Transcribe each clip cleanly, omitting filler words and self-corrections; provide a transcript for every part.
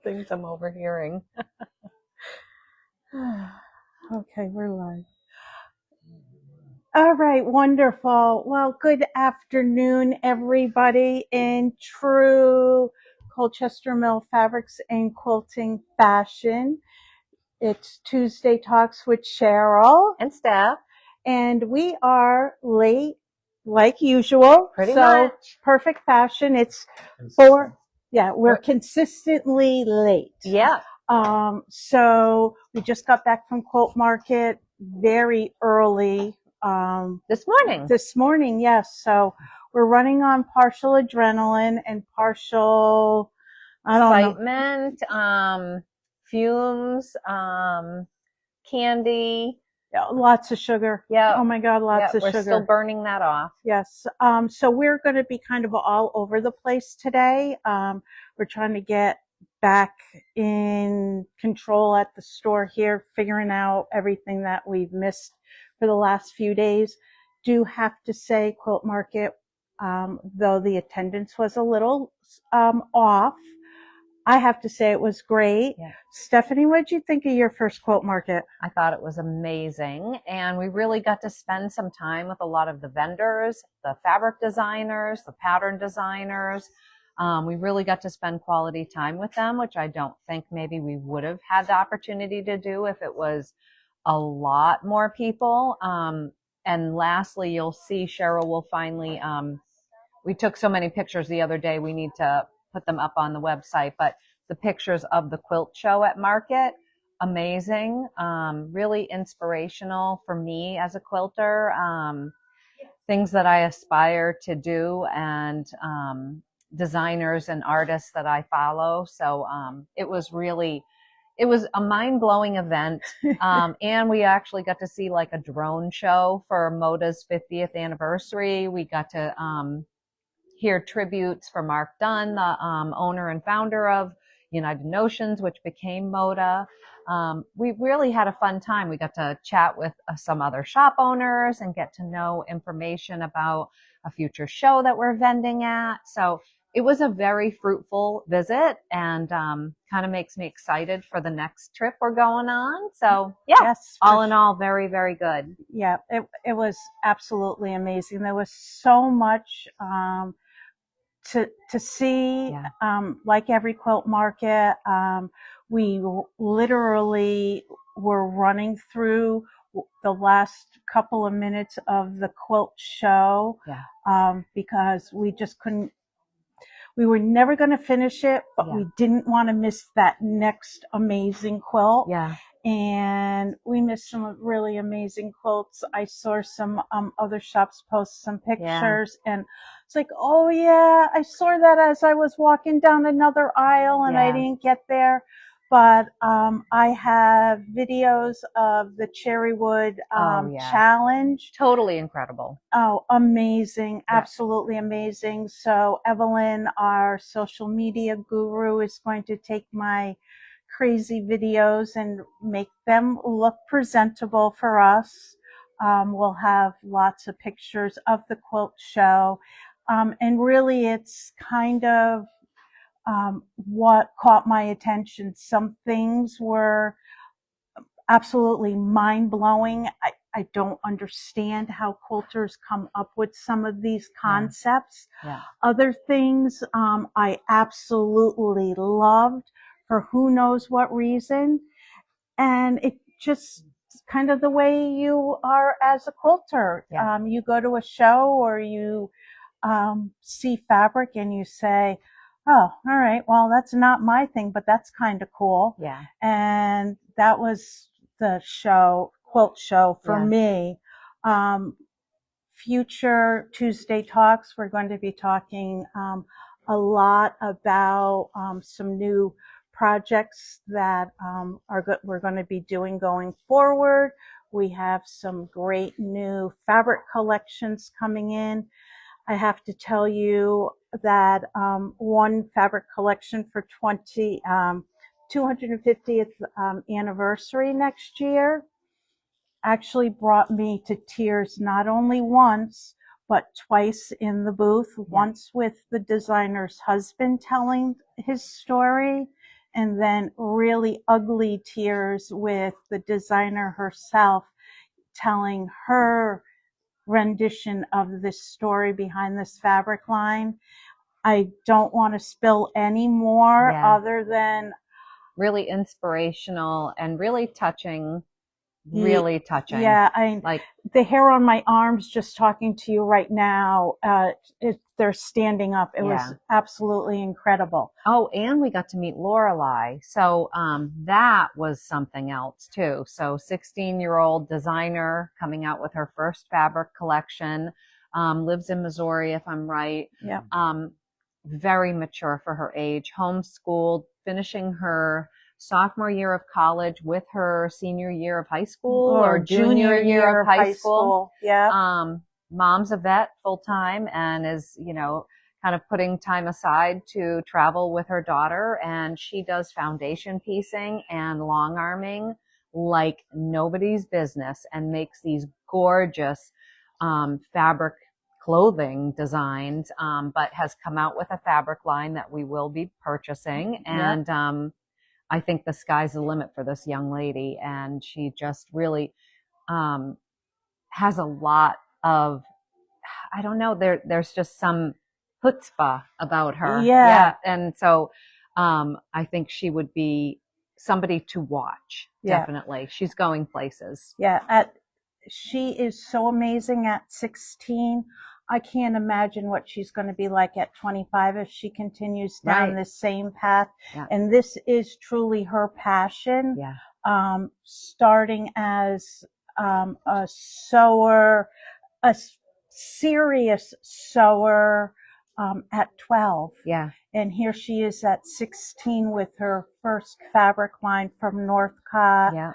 things I'm overhearing. Okay, we're live. All right, wonderful. Well, good afternoon, everybody. In true Colchester Mill Fabrics and Quilting fashion, it's Tuesday Talks with Cheryl And Stef. and we are late, like usual. Pretty so much. Perfect fashion. It's we're consistently late. Yeah. So we just got back from Quilt Market very early. This morning. This morning, yes. So we're running on partial adrenaline and partial, excitement, fumes, candy. Lots of sugar. Yeah. Oh my God, lots of we're sugar. We're still burning that off. Yes. So we're going to be kind of all over the place today. We're trying to get back in control at the store here, figuring out everything that we've missed for the last few days. Do have to say, Quilt Market, though the attendance was a little off, I have to say it was great. Yeah. Stephanie, what did you think of your first Quilt Market? I thought it was amazing. And we really got to spend some time with a lot of the vendors, the fabric designers, the pattern designers. We really got to spend quality time with them, which I don't think maybe we would have had the opportunity to do if it was a lot more people. And lastly, you'll see Cheryl will finally, we took so many pictures the other day, we need to put them up on the website, but the pictures of the quilt show at Market, amazing, really inspirational for me as a quilter, things that I aspire to do, and designers and artists that I follow. So it was a mind-blowing event. And we actually got to see like a drone show for Moda's 50th anniversary. We got to hear tributes for Mark Dunn, the owner and founder of United Notions, which became Moda. We really had a fun time. We got to chat with some other shop owners and get to know information about a future show that we're vending at. So it was a very fruitful visit, and kind of makes me excited for the next trip we're going on. So yeah, yes, all in all, very, very good. Yeah, it was absolutely amazing. There was so much to see. Yeah. Like every Quilt Market, we literally were running through the last couple of minutes of the quilt show. Yeah. Because we just couldn't. We were never going to finish it, but yeah, we didn't want to miss that next amazing quilt. Yeah. And we missed some really amazing quilts. I saw some other shops post some pictures, yeah, and it's like, oh yeah, I saw that as I was walking down another aisle, and yeah, I didn't get there. But I have videos of the Cherrywood yeah, challenge. Totally incredible. Oh, amazing. Yeah. Absolutely amazing. So Evelyn, our social media guru, is going to take my crazy videos and make them look presentable for us. We'll have lots of pictures of the quilt show. And really it's kind of what caught my attention. Some things were absolutely mind-blowing. I don't understand how quilters come up with some of these concepts. Yeah. Yeah. Other things I absolutely loved for who knows what reason. And it just kind of the way you are as a quilter. Yeah. You go to a show or you see fabric and you say, oh, all right, well, that's not my thing, but that's kind of cool. Yeah. And that was the quilt show for me. Future Tuesday Talks, we're going to be talking a lot about some new projects that we're going to be doing going forward. We have some great new fabric collections coming in. I have to tell you that one fabric collection for 250th anniversary next year actually brought me to tears, not only once, but twice in the booth. Yeah. Once with the designer's husband telling his story, and then really ugly tears with the designer herself telling her rendition of this story behind this fabric line. I don't want to spill any more other than really inspirational and really touching. Really touching. Yeah, like the hair on my arms just talking to you right now, they're standing up. It was absolutely incredible. Oh, and we got to meet Lorelei. So that was something else too. So 16-year-old designer coming out with her first fabric collection, lives in Missouri, if I'm right. Yeah. Very mature for her age, homeschooled, finishing her sophomore year of college with her senior year of high school or junior year of high school. Yeah. Mom's a vet full time and is, kind of putting time aside to travel with her daughter. And she does foundation piecing and long arming like nobody's business and makes these gorgeous, fabric clothing designs, but has come out with a fabric line that we will be purchasing. And, I think the sky's the limit for this young lady. And she just really, has a lot of, I don't know, there's just some chutzpah about her. Yeah. And so, I think she would be somebody to watch. Definitely. She's going places. Yeah. She is so amazing at 16. I can't imagine what she's going to be like at 25 if she continues down the same path. Yeah. And this is truly her passion. Yeah. Starting as a sewer, a serious sewer at 12. Yeah. And here she is at 16 with her first fabric line from Northcott. Yeah.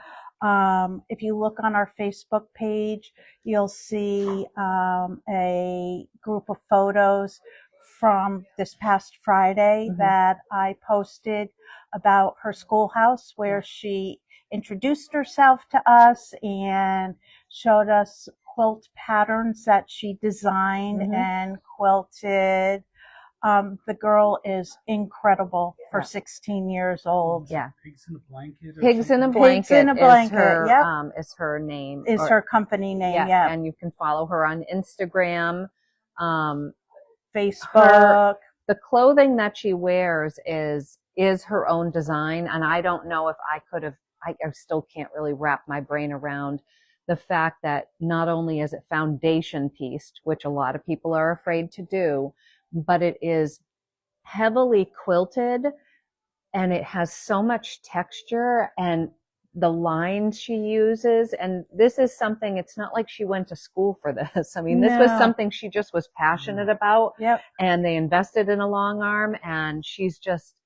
If you look on our Facebook page, you'll see a group of photos from this past Friday that I posted about her schoolhouse, where she introduced herself to us and showed us quilt patterns that she designed and quilted. The girl is incredible for 16 years old. Yeah. Pigs in a Blanket. Pigs in a Blanket. Is her name. Is her company name. Yeah. And you can follow her on Instagram, Facebook. The clothing that she wears is her own design. And I don't know if I could have, I still can't really wrap my brain around the fact that not only is it foundation pieced, which a lot of people are afraid to do, but it is heavily quilted and it has so much texture and the lines she uses. And this is something, it's not like she went to school for this. I mean, this was something she just was passionate about. Yep. And they invested in a long arm and she's just,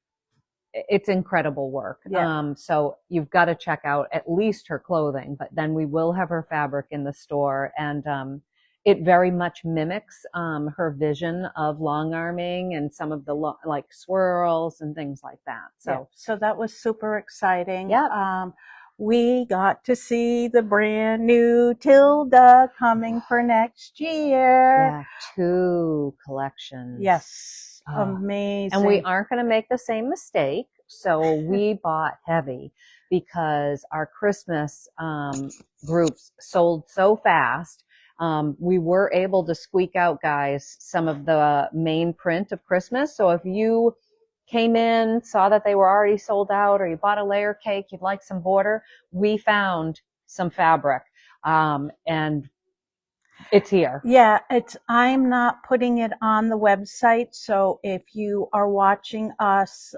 it's incredible work. Yeah. So you've got to check out at least her clothing, but then we will have her fabric in the store. And, it very much mimics her vision of long arming and some of the like swirls and things like that. So that was super exciting. Yeah. We got to see the brand new Tilda coming for next year. Yeah, 2 collections. Yes, amazing. And we aren't going to make the same mistake. So we bought heavy because our Christmas groups sold so fast. We were able to squeak out, guys, some of the main print of Christmas. So if you came in, saw that they were already sold out, or you bought a layer cake, you'd like some border, we found some fabric. And it's here. Yeah, I'm not putting it on the website. So if you are watching us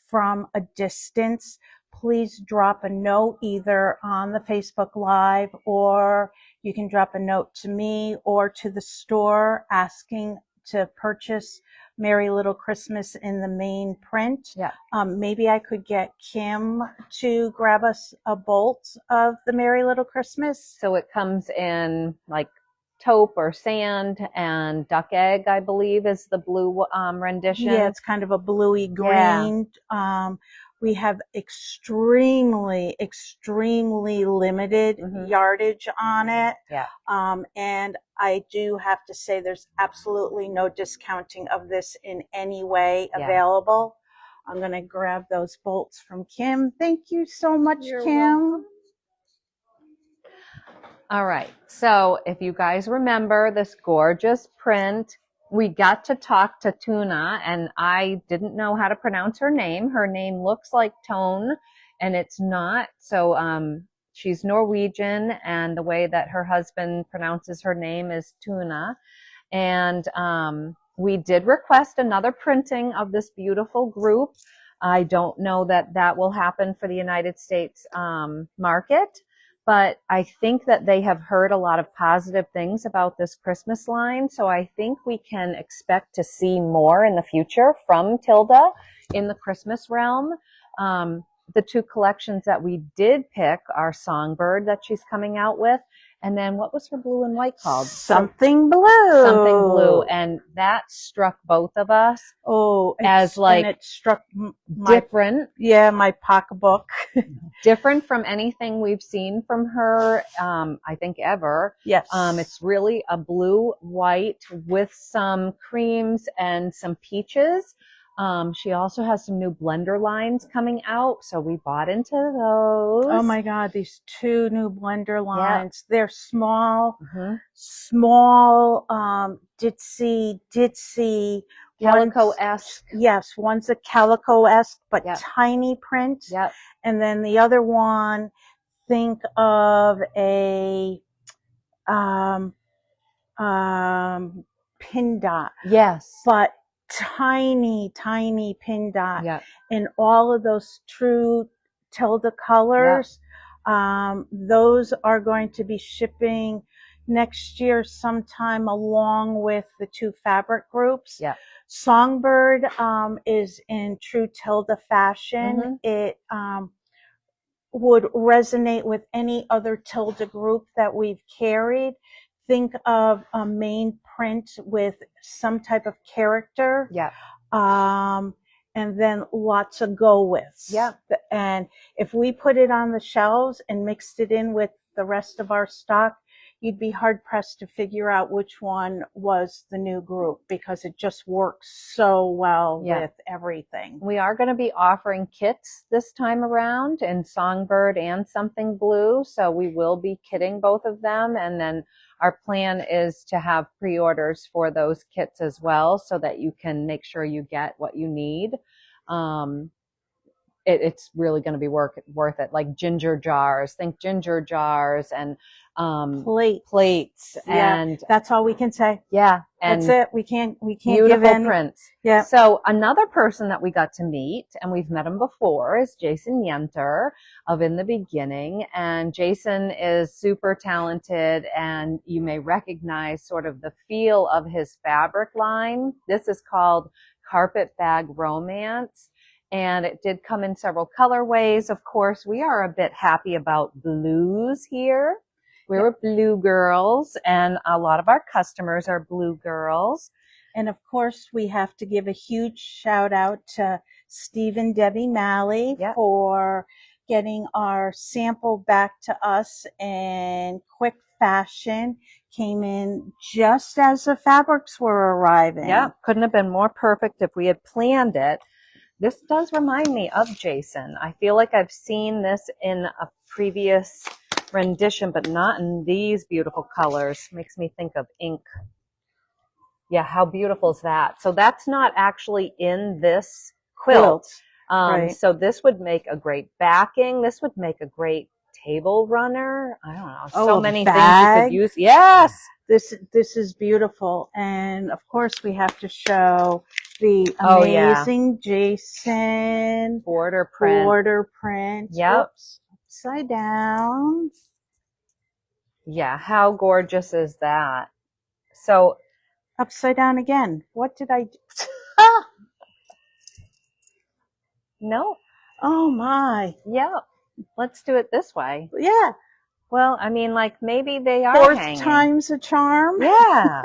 from a distance, please drop a note either on the Facebook Live, or you can drop a note to me or to the store asking to purchase Merry Little Christmas in the main print. Yeah. Maybe I could get Kim to grab us a bolt of the Merry Little Christmas. So it comes in like taupe or sand, and duck egg, I believe, is the blue rendition. Yeah, it's kind of a bluey green. Yeah. We have extremely limited yardage on it. Yeah. And I do have to say there's absolutely no discounting of this in any way available. I'm going to grab those bolts from Kim. Thank you so much, You're Kim. welcome. All right, so if you guys remember this gorgeous print, we got to talk to Tuna, and I didn't know how to pronounce her name. Her name looks like Tone, and it's not. So she's Norwegian, and the way that her husband pronounces her name is Tuna. And we did request another printing of this beautiful group. I don't know that that will happen for the United States market, but I think that they have heard a lot of positive things about this Christmas line. So I think we can expect to see more in the future from Tilda in the Christmas realm. The two collections that we did pick are Songbird that she's coming out with. And then what was her blue and white called? Something Blue. Something Blue. And that struck both of us. Oh, as like, and it struck different. My pocketbook. Different from anything we've seen from her, I think ever. Yes. It's really a blue, white with some creams and some peaches. She also has some new blender lines coming out, so we bought into those. Oh my God, these two new blender lines. Yeah. They're small, small, ditzy. Calico-esque. Yes, one's a calico-esque, but tiny print. Yep. And then the other one, think of a pin dot. Yes. But tiny pin dot. Yep. In all of those true Tilda colors. Yep. Those are going to be shipping next year sometime along with the two fabric groups. Yeah. Songbird is in true Tilda fashion. It would resonate with any other Tilda group that we've carried. Think of a main print with some type of character. Yeah. And then lots of go withs. Yeah. And if we put it on the shelves and mixed it in with the rest of our stock, you'd be hard pressed to figure out which one was the new group because it just works so well with everything. We are going to be offering kits this time around in Songbird and Something Blue. So we will be kitting both of them. And then our plan is to have pre-orders for those kits as well so that you can make sure you get what you need. It's really going to be worth it. Like ginger jars, think ginger jars and plates. And that's all we can say. Yeah. And that's it. We can't beautiful give in. Prints. Yeah. So another person that we got to meet, and we've met him before, is Jason Yenter of In the Beginning. And Jason is super talented, and you may recognize sort of the feel of his fabric line. This is called Carpet Bag Romance. And it did come in several colorways. Of course, we are a bit happy about blues here. We're blue girls, and a lot of our customers are blue girls. And of course, we have to give a huge shout out to Steve and Debbie Malley for getting our sample back to us in quick fashion. Came in just as the fabrics were arriving. Yeah, couldn't have been more perfect if we had planned it. This does remind me of Jason. I feel like I've seen this in a previous rendition, but not in these beautiful colors. Makes me think of ink. Yeah, how beautiful is that? So that's not actually in this quilt. Right. So this would make a great backing. This would make a great table runner. I don't know. So many things you could use. Yes. This is beautiful. And of course we have to show the amazing Jason border print. Yep. Oops. Upside down. Yeah, how gorgeous is that? So upside down again. What did I do? No. Oh my. Yeah. Let's do it this way. Yeah. Well, I mean, like maybe they are fourth hanging. Time's a charm. Yeah.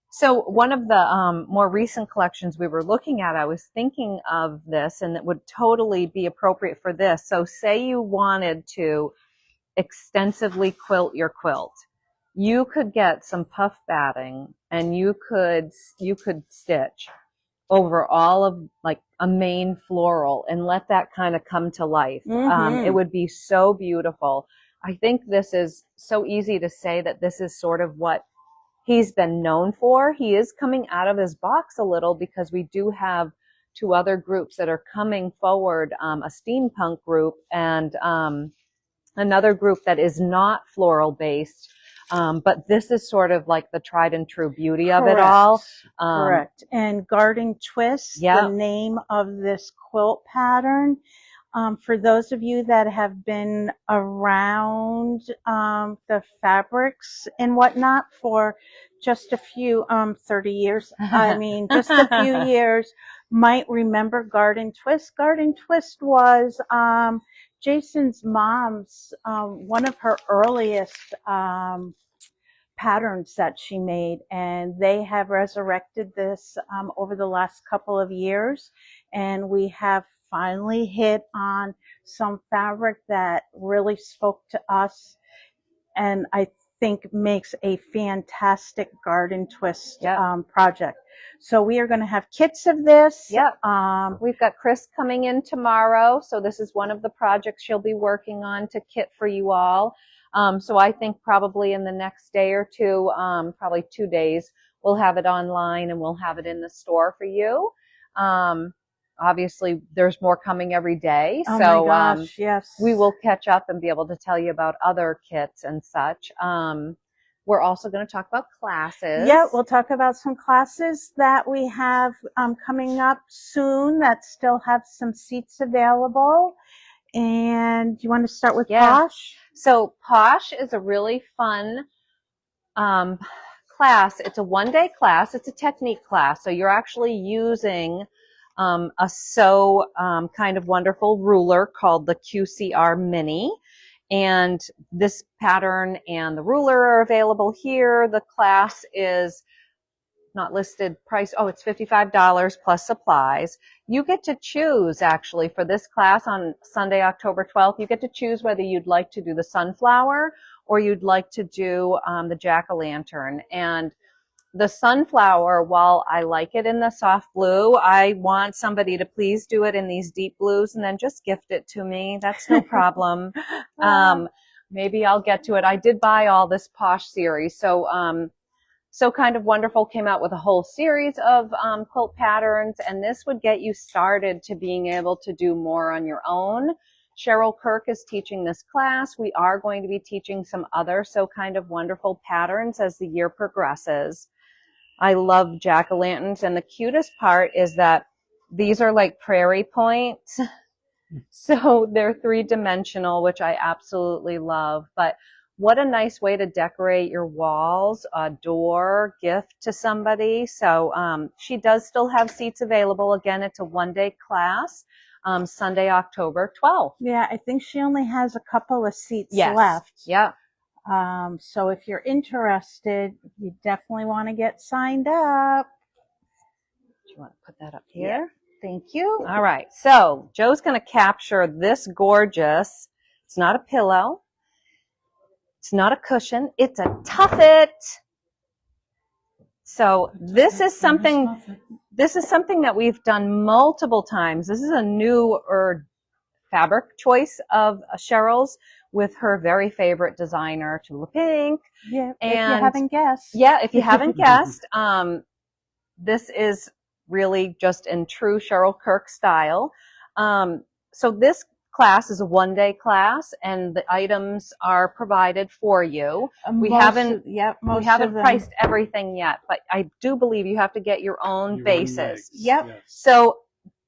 So one of the more recent collections we were looking at, I was thinking of this, and it would totally be appropriate for this. So say you wanted to extensively quilt your quilt. You could get some puff batting and you could stitch over all of like a main floral and let that kind of come to life. It would be so beautiful. I think this is so easy to say that this is sort of what he's been known for. He is coming out of his box a little because we do have two other groups that are coming forward, a steampunk group and another group that is not floral based. But this is sort of like the tried and true beauty of it all. Correct. And Garden Twist, the name of this quilt pattern. For those of you that have been around the fabrics and whatnot for just a few 30 years, I mean, just a few years, might remember Garden Twist. Garden Twist was Jason's mom's, one of her earliest patterns that she made, and they have resurrected this over the last couple of years, and we have finally hit on some fabric that really spoke to us, and I think makes a fantastic garden twist project. So we are going to have kits of this. We've got Chris coming in tomorrow, so this is one of the projects she'll be working on to kit for you all. So I think probably in the next day or two, probably 2 days, we'll have it online and we'll have it in the store for you. Obviously, there's more coming every day. Oh so my gosh, yes. We will catch up and be able to tell you about other kits and such. We're also going to talk about classes. Yeah, we'll talk about some classes that we have coming up soon that still have some seats available. And you want to start with Posh? So Posh is a really fun class. It's a one-day class. It's a technique class. So you're actually using a kind of wonderful ruler called the QCR Mini. And this pattern and the ruler are available here. The class is not listed price. Oh, it's $55 plus supplies. You get to choose actually for this class on Sunday, October 12th. You get to choose whether you'd like to do the sunflower or you'd like to do the jack-o'-lantern. And the sunflower, while I like it in the soft blue, I want somebody to please do it in these deep blues and then just gift it to me. That's no problem. Maybe I'll get to it. I did buy all this Posh series. So Kind of Wonderful came out with a whole series of quilt patterns, and this would get you started to being able to do more on your own. Cheryl Kirk is teaching this class. We are going to be teaching some other So Kind of Wonderful patterns as the year progresses. I love jack-o'-lanterns, and the cutest part is that these are like prairie points. So they're three-dimensional, which I absolutely love. But what a nice way to decorate your walls, a door, gift to somebody. So she does still have seats available. Again, it's a one-day class, Sunday, October 12th. Yeah, I think she only has a couple of seats left. Yeah. So if you're interested, you definitely want to get signed up. Do you want to put that up here? Yeah. Thank you. All right. So Joe's going to capture this gorgeous, it's not a pillow. It's not a cushion. It's a tuffet. So this is something that we've done multiple times. This is a newer fabric choice of Cheryl's with her very favorite designer, Tula Pink. Yeah, and if you haven't guessed. Yeah, if you haven't guessed, this is really just in true Cheryl Kirk style. So this class is a one-day class, and the items are provided for you. We haven't priced everything yet, but I do believe you have to get your own bases. Yep. Yes. So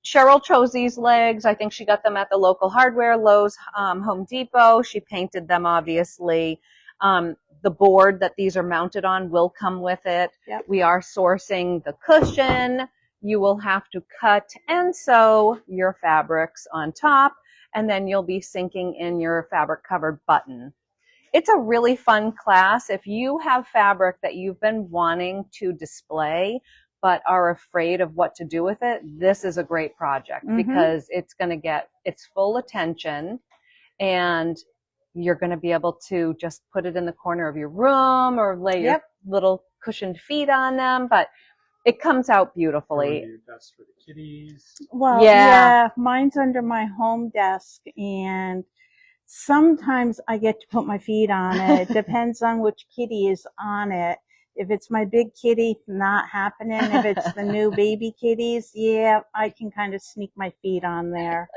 Cheryl chose these legs. I think she got them at the local hardware, Lowe's, Home Depot. She painted them, obviously. The board that these are mounted on will come with it. Yep. We are sourcing the cushion. You will have to cut and sew your fabrics on top, and then you'll be sinking in your fabric covered button. It's a really fun class. If you have fabric that you've been wanting to display but are afraid of what to do with it, this is a great project because it's going to get its full attention, and you're going to be able to just put it in the corner of your room or lay your little cushioned feet on them. But It comes out Or beautifully. your desk for the kitties. Well, Yeah. yeah, mine's under my home desk, and sometimes I get to put my feet on it. It depends on which kitty is on it. If it's my big kitty, not happening. If it's the new baby kitties, yeah, I can kind of sneak my feet on there.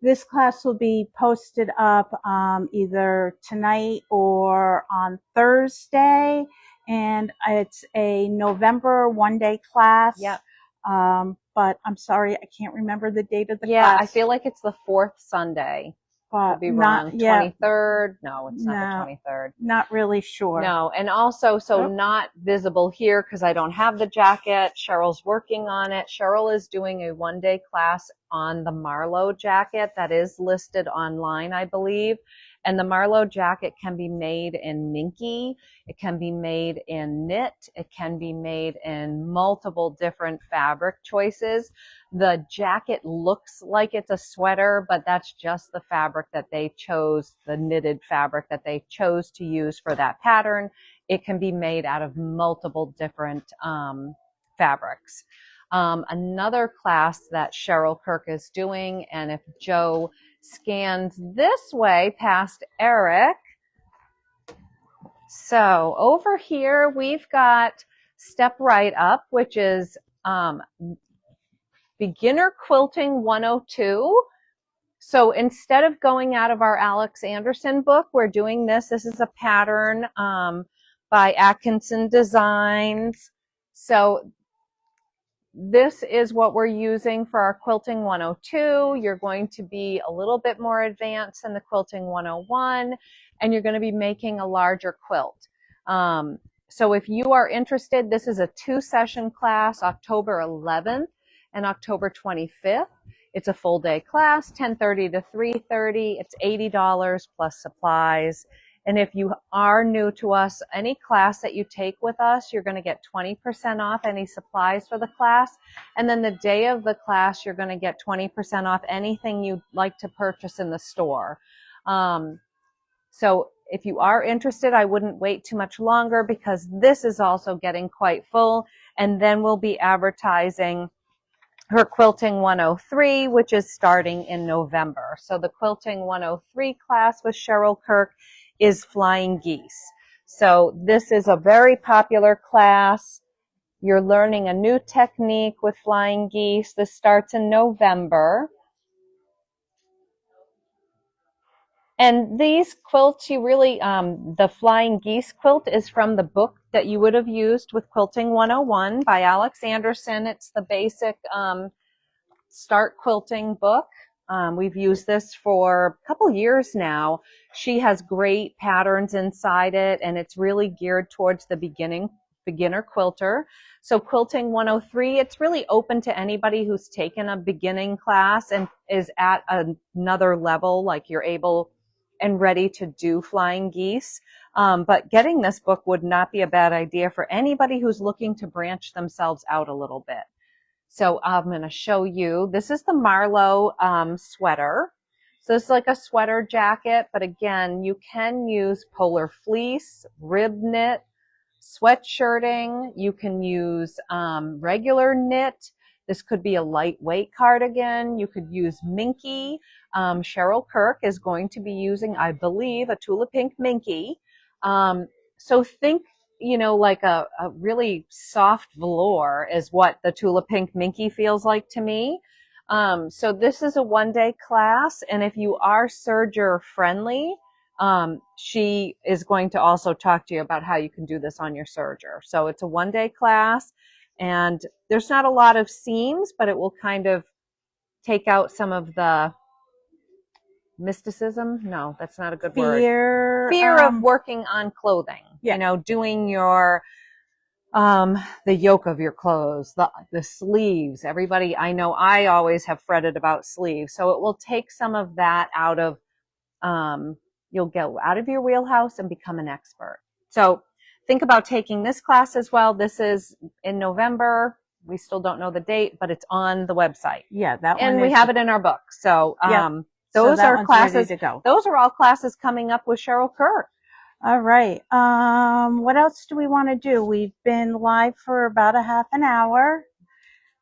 This class will be posted up either tonight or on Thursday, and it's a November one-day class. Yep. But I'm sorry, I can't remember the date of the Yeah, class. I feel like it's the fourth Sunday. Could But be not wrong. yeah, 23rd? No, it's not no, the 23rd. not really sure. No, and also, so Oh. not visible here because I don't have the jacket. Cheryl's working on it. Cheryl is doing a one-day class on the Marlowe jacket that is listed online, I believe. And the Marlowe jacket can be made in minky. It can be made in knit. It can be made in multiple different fabric choices. The jacket looks like it's a sweater, but that's just the fabric that they chose, the knitted fabric that they chose to use for that pattern. It can be made out of multiple different fabrics. Another class that Cheryl Kirk is doing, and if Joe scans this way past Eric, so over here we've got Step Right Up, which is Beginner Quilting 102. So instead of going out of our Alex Anderson book, we're doing this. This is a pattern by Atkinson Designs. So this is what we're using for our Quilting 102. You're going to be a little bit more advanced in the Quilting 101, and you're going to be making a larger quilt. So if you are interested, this is a 2-session class, October 11th and October 25th. It's a full day class, 10:30 to 3:30. It's $80 plus supplies. And if you are new to us, any class that you take with us, you're going to get 20% off any supplies for the class. And then the day of the class, you're going to get 20% off anything you'd like to purchase in the store. So if you are interested, I wouldn't wait too much longer because this is also getting quite full. And then we'll be advertising her Quilting 103, which is starting in November. So the Quilting 103 class with Cheryl Kirk is Flying Geese. So this is a very popular class. You're learning a new technique with Flying Geese. This starts in November. And these quilts, you really, the Flying Geese quilt is from the book that you would have used with Quilting 101 by Alex Anderson. It's the basic Start Quilting book. We've used this for a couple years now. She has great patterns inside it, and it's really geared towards the beginner quilter. So Quilting 103, it's really open to anybody who's taken a beginning class and is at another level, like you're able and ready to do Flying Geese. But getting this book would not be a bad idea for anybody who's looking to branch themselves out a little bit. So I'm going to show you, this is the Marlowe sweater. So it's like a sweater jacket, but again, you can use polar fleece, rib knit, sweatshirting. You can use regular knit. This could be a lightweight cardigan. You could use minky. Cheryl Kirk is going to be using, I believe, a Tula Pink minky. So think, you know, like a really soft velour is what the Tula Pink minky feels like to me. So this is a one-day class, and if you are serger friendly, she is going to also talk to you about how you can do this on your serger. So it's a one-day class, and there's not a lot of seams, but it will kind of take out some of the mysticism. No, that's not a good word. Fear of working on clothing. Yeah. You know, doing your the yoke of your clothes, the sleeves. Everybody, I know I always have fretted about sleeves. So it will take some of that out of, you'll go out of your wheelhouse and become an expert. So think about taking this class as well. This is in November. We still don't know the date, but it's on the website. Yeah, that one. And we have it in our book. So, yeah. those so are classes. Ready to go. Those are all classes coming up with Cheryl Kirk. All right. What else do we want to do? We've been live for about a half an hour.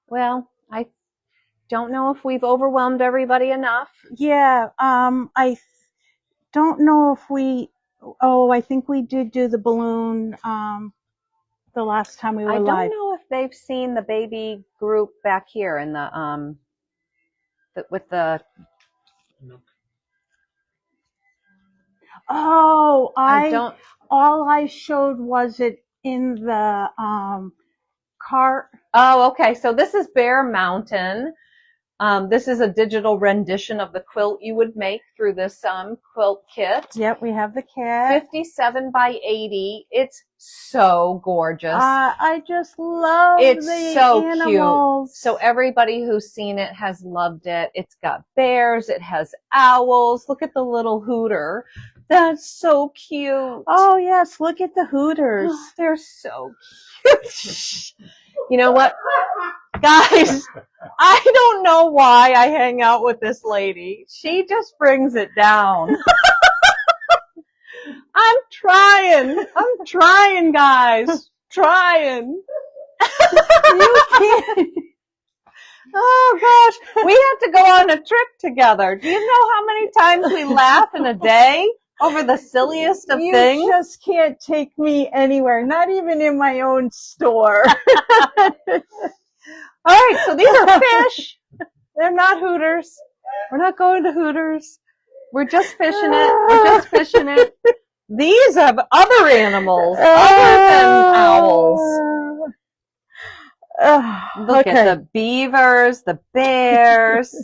Well, I don't know if we've overwhelmed everybody enough. Yeah. I don't know if I think we did do the balloon, the last time we were I don't live. know if they've seen the baby group back here in the with the. Nook. Oh, I don't. all I showed was it in the, cart. Oh, okay. So this is Bear Mountain. This is a digital rendition of the quilt you would make through this quilt kit. Yep, we have the cat. 57 by 80. It's so gorgeous. I just love It's the so animals. cute. So everybody who's seen it has loved it. It's got bears. It has owls. Look at the little hooter. That's so cute. Oh, yes, look at the hooters. They're so cute. You know what? Guys, I don't know why I hang out with this lady. She just brings it down. I'm trying, guys. Trying. You can't. Oh gosh, we had to go on a trip together. Do you know how many times we laugh in a day over the silliest of things? You just can't take me anywhere, not even in my own store. All right, so these are fish. They're not hooters. We're not going to Hooters. We're just fishing it. These have other animals other than owls. Look at the beavers, the bears.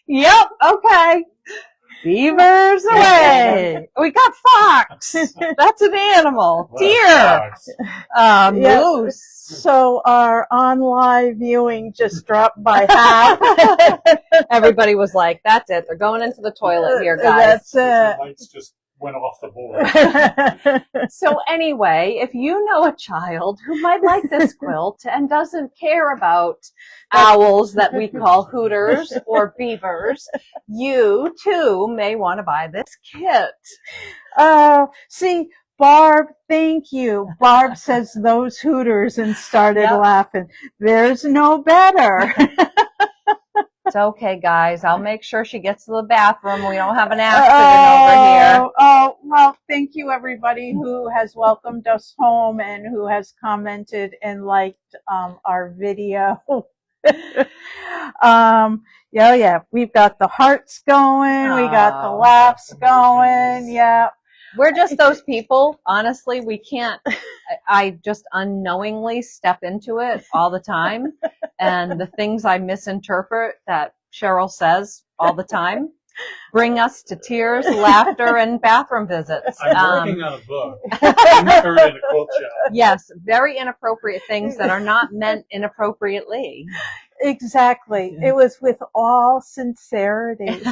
Yep, okay. Beavers away. We got fox. That's an animal. Deer. Moose. So our online viewing just dropped by half. Everybody was like, that's it. They're going into the toilet here, guys. That's it. The lights just went off the board. So anyway, if you know a child who might like this quilt and doesn't care about owls that we call hooters or beavers, you too may want to buy this kit. See, Barb, thank you. Barb says those hooters and started laughing. There's no better. It's okay, guys. I'll make sure she gets to the bathroom. We don't have an accident over here. Oh, well, thank you, everybody who has welcomed us home and who has commented and liked our video. Yeah, we've got the hearts going. We got the laughs going. Yeah. We're just those people. Honestly, we can't. I just unknowingly step into it all the time. And the things I misinterpret that Cheryl says all the time bring us to tears, laughter, and bathroom visits. I'm working on a book. Insert in a quilt shop. Yes, very inappropriate things that are not meant inappropriately. Exactly. It was with all sincerity.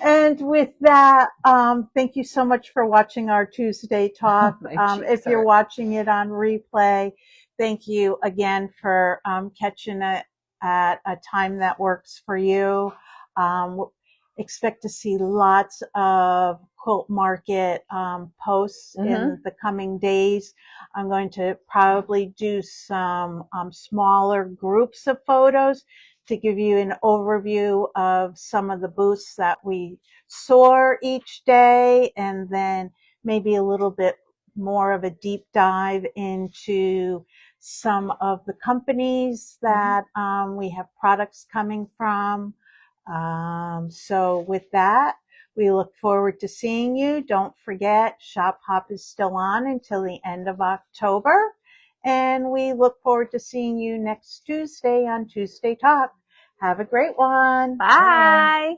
And with that, thank you so much for watching our Tuesday talk. If you're watching it on replay, thank you again for catching it at a time that works for you. Expect to see lots of Quilt Market posts in the coming days. I'm going to probably do some smaller groups of photos to give you an overview of some of the booths that we saw each day, and then maybe a little bit more of a deep dive into some of the companies that we have products coming from. So with that, we look forward to seeing you. Don't forget, Shop Hop is still on until the end of October. And we look forward to seeing you next Tuesday on Tuesday Talk. Have a great one. Bye.